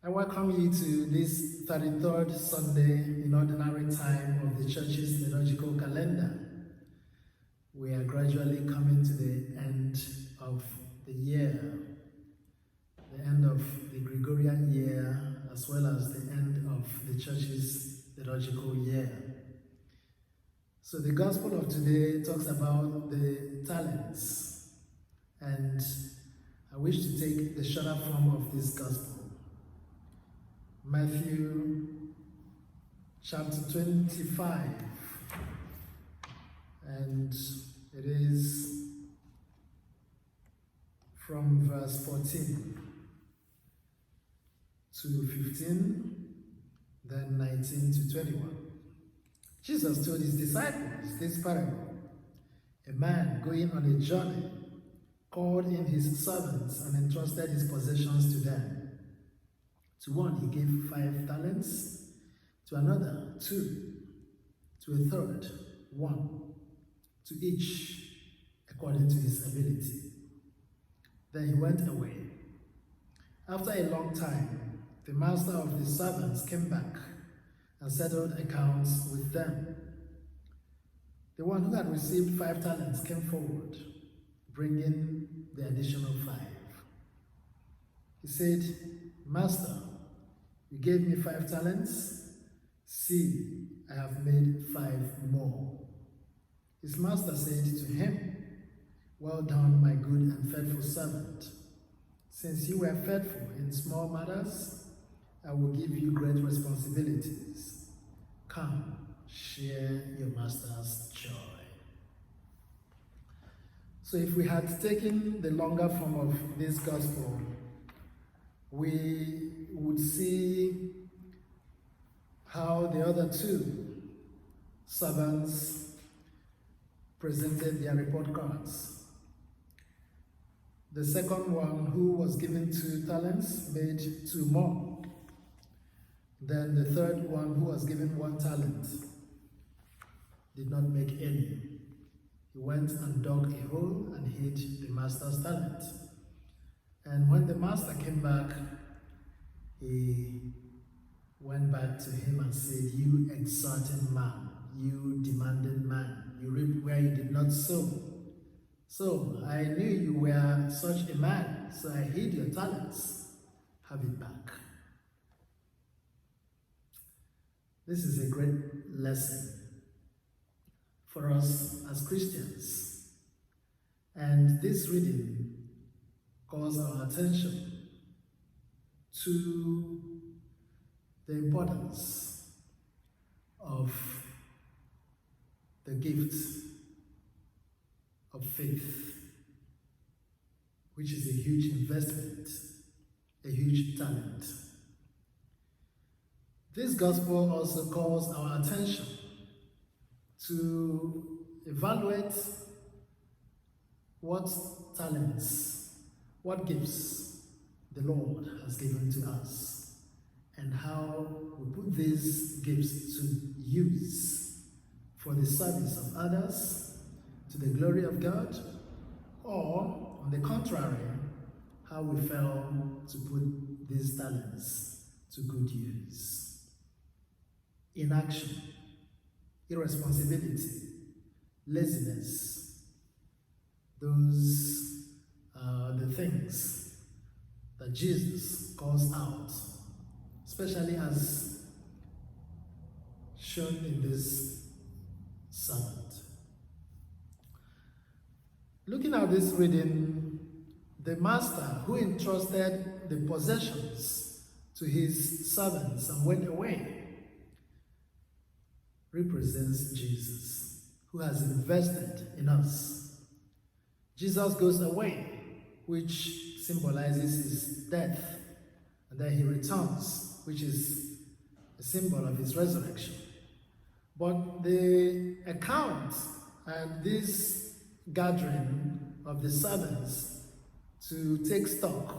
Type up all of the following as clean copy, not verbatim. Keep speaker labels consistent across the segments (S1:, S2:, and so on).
S1: I welcome you to this 33rd Sunday in Ordinary Time of the Church's liturgical calendar. We are gradually coming to the end of the year, the end of the Gregorian year, as well as the end of the Church's liturgical year. So the Gospel of today talks about the talents, and I wish to take the shorter form of this Gospel. Matthew chapter 25, and it is from verse 14 to 15, then 19 to 21. Jesus told his disciples this parable. A man going on a journey called in his servants and entrusted his possessions to them. To one he gave 5 talents, to another 2, to a third 1, to each according to his ability. Then he went away. After a long time, the master of the servants came back and settled accounts with them. The one who had received 5 talents came forward, bringing the additional 5. He said, "Master, you gave me 5 talents. See, I have made 5 more." His master said to him, "Well done, my good and faithful servant. Since you were faithful in small matters, I will give you great responsibilities. Come, share your master's joy." So if we had taken the longer form of this gospel, we would see how the other 2 servants presented their report cards. The second one, who was given 2 talents, made 2 more. Then the third one, who was given 1 talent, did not make any. He went and dug a hole and hid the master's talent. And when the master came back, he went back to him and said, "You extorting man, you demanding man, you reap where you did not sow. So I knew you were such a man, so I hid your talents. Have it back." This is a great lesson for us as Christians. And this reading calls our attention to the importance of the gift of faith, which is a huge investment, a huge talent. This gospel also calls our attention to evaluate what talents, what gifts the Lord has given to us, and how we put these gifts to use for the service of others, to the glory of God, or, on the contrary, how we fail to put these talents to good use. Inaction, irresponsibility, laziness, those are the things that Jesus calls out, especially as shown in this sermon. Looking at this reading, the master who entrusted the possessions to his servants and went away represents Jesus, who has invested in us. Jesus goes away, which symbolizes his death, and then he returns, which is a symbol of his resurrection. But the account and this gathering of the servants to take stock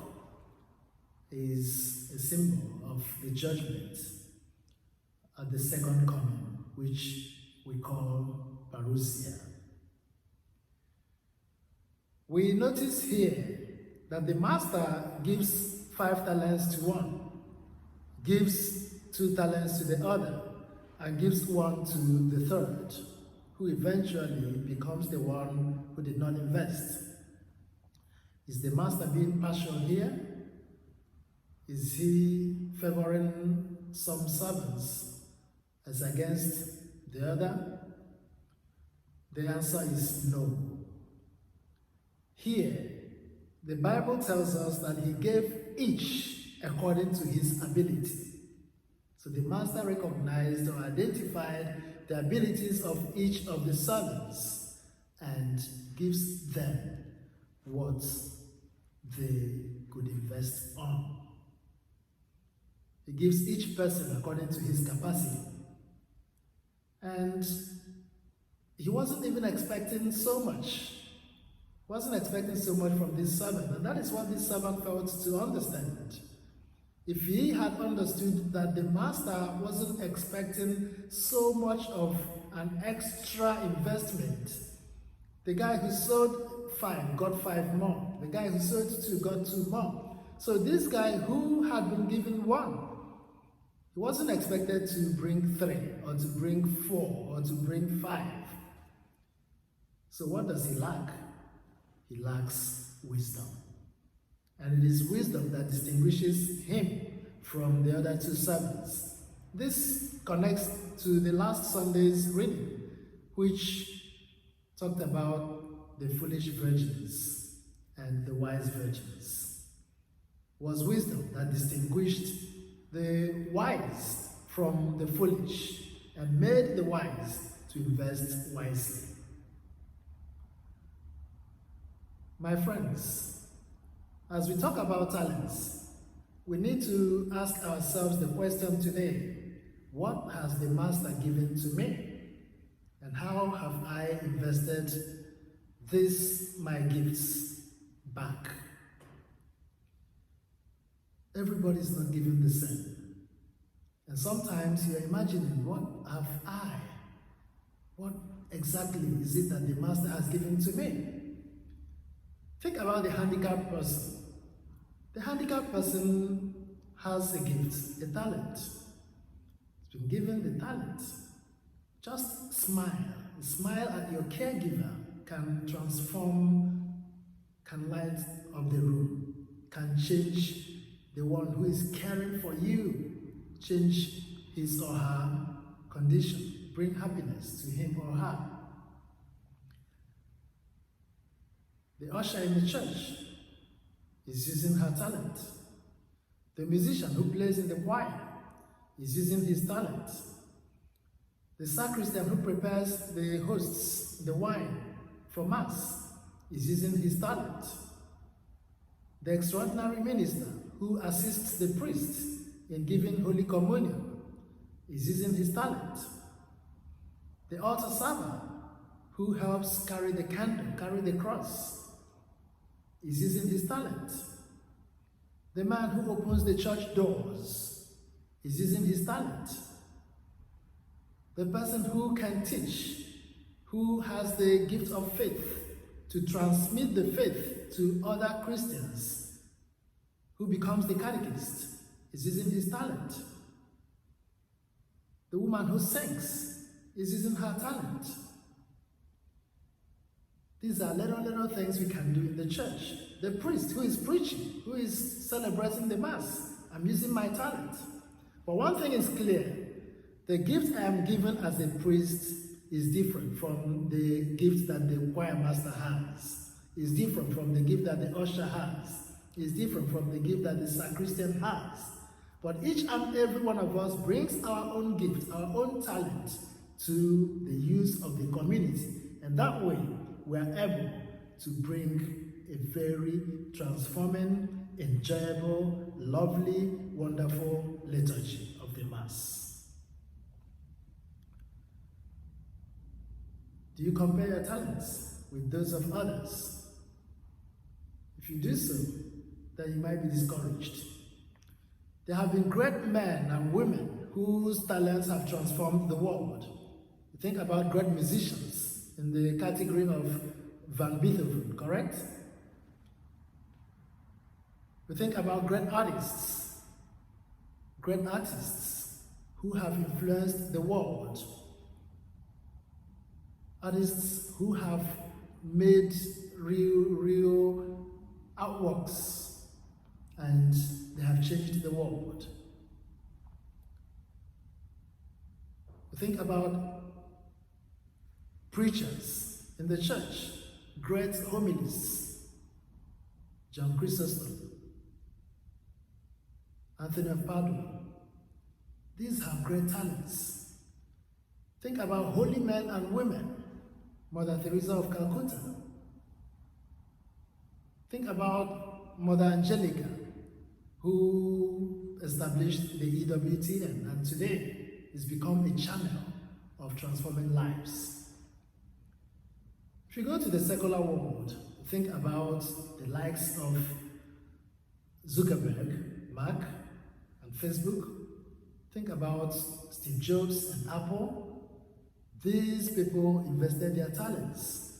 S1: is a symbol of the judgment at the second coming, which we call parousia. We notice here that the master gives 5 talents to one, gives 2 talents to the other, and gives 1 to the third, who eventually becomes the one who did not invest. Is the master being partial here? Is he favoring some servants as against the other? The answer is no. Here, the Bible tells us that he gave each according to his ability. So the master recognized or identified the abilities of each of the servants and gives them what they could invest on. He gives each person according to his capacity. And he wasn't even expecting so much. Wasn't expecting so much from this servant. And that is what this servant failed to understand. If he had understood that the master wasn't expecting so much of an extra investment, the guy who sold 5 got 5 more. The guy who sold 2 got 2 more. So this guy who had been given 1, he wasn't expected to bring 3 or to bring 4 or to bring 5. So what does he lack? He lacks wisdom. And it is wisdom that distinguishes him from the other 2 servants. This connects to the last Sunday's reading, which talked about the foolish virgins and the wise virgins. It was wisdom that distinguished the wise from the foolish and made the wise to invest wisely. My friends, as we talk about talents, we need to ask ourselves the question today: what has the master given to me? And how have I invested my gifts back? Everybody's not given the same. And sometimes you're imagining, what exactly is it that the master has given to me? Think about the handicapped person. The handicapped person has a gift, a talent. He's been given the talent. Just smile. A smile at your caregiver can light up the room, can change the one who is caring for you, change his or her condition, bring happiness to him or her. The usher in the church is using her talent. The musician who plays in the choir is using his talent. The sacristan who prepares the hosts, the wine for Mass, is using his talent. The extraordinary minister who assists the priest in giving Holy Communion is using his talent. The altar server who helps carry the candle, carry the cross, is using his talent. The man who opens the church doors is using his talent. The person who can teach, who has the gift of faith to transmit the faith to other Christians, who becomes the catechist, is using his talent. The woman who sings is using her talent. These are little things we can do in the church. The priest who is preaching, who is celebrating the Mass, I'm using my talent. But one thing is clear: the gift I am given as a priest is different from the gift that the choir master has. Is different from the gift that the usher has. Is different from the gift that the sacristan has. But each and every one of us brings our own gift, our own talent to the use of the community. And that way, we are able to bring a very transforming, enjoyable, lovely, wonderful liturgy of the Mass. Do you compare your talents with those of others? If you do so, then you might be discouraged. There have been great men and women whose talents have transformed the world. You think about great musicians in the category of Van Beethoven, correct? We think about great artists, great artists who have influenced the world, artists who have made real artworks and they have changed the world. Think about preachers in the church, great homilists, John Chrysostom, Anthony of Padua. These have great talents. Think about holy men and women, Mother Teresa of Calcutta. Think about Mother Angelica, who established the EWTN and today it's become a channel of transforming lives. If you go to the secular world, think about the likes of Zuckerberg, Mark, and Facebook. Think about Steve Jobs and Apple. These people invested their talents.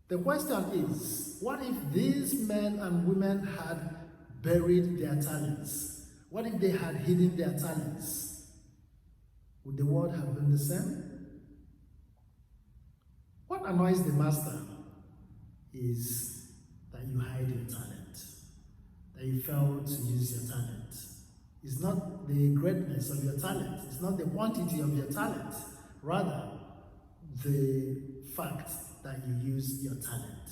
S1: The question is, what if these men and women had buried their talents? What if they had hidden their talents? Would the world have been the same? What annoys the master is that you hide your talent, that you fail to use your talent. It's not the greatness of your talent, it's not the quantity of your talent, rather the fact that you use your talent.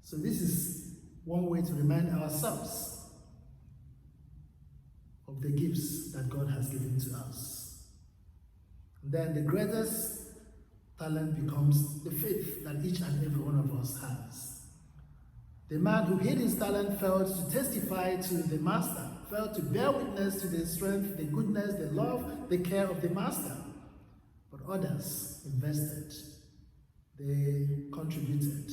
S1: So this is one way to remind ourselves of the gifts that God has given to us. Then the greatest talent becomes the faith that each and every one of us has. The man who hid his talent failed to testify to the master, failed to bear witness to the strength, the goodness, the love, the care of the master. But others invested. They contributed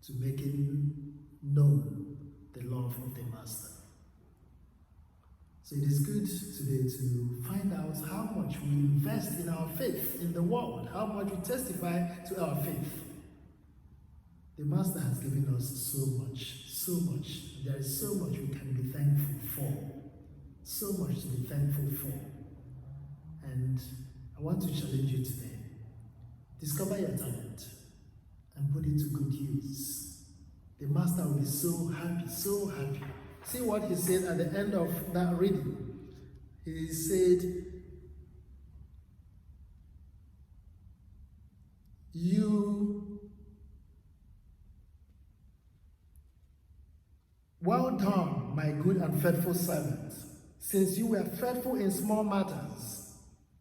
S1: to making known the love of the master. So it is good today to find out how much we invest in our faith in the world, how much we testify to our faith. The Master has given us so much, so much. There is so much we can be thankful for, so much to be thankful for. And I want to challenge you today. Discover your talent and put it to good use. The Master will be so happy, so happy. See what he said at the end of that reading. He said, well done, my good and faithful servant. Since you were faithful in small matters,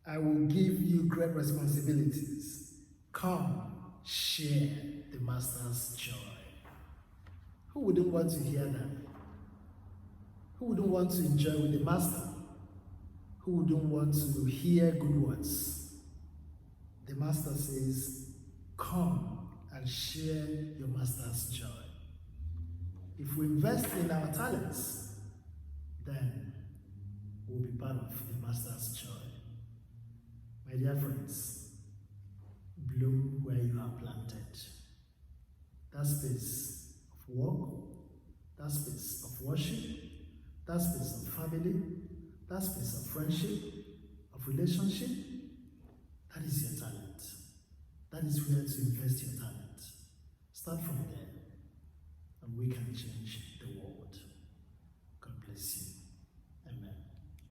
S1: I will give you great responsibilities. Come, share the Master's joy. Who wouldn't want to hear that? Who wouldn't want to enjoy with the Master? Who wouldn't want to hear good words? The Master says, come and share your Master's joy. If we invest in our talents, then we'll be part of the Master's joy. My dear friends, bloom where you are planted. That space of work, that space of worship, that space of family, that space of friendship, of relationship, that is your talent. That is where to invest your talent. Start from there, and we can change the world.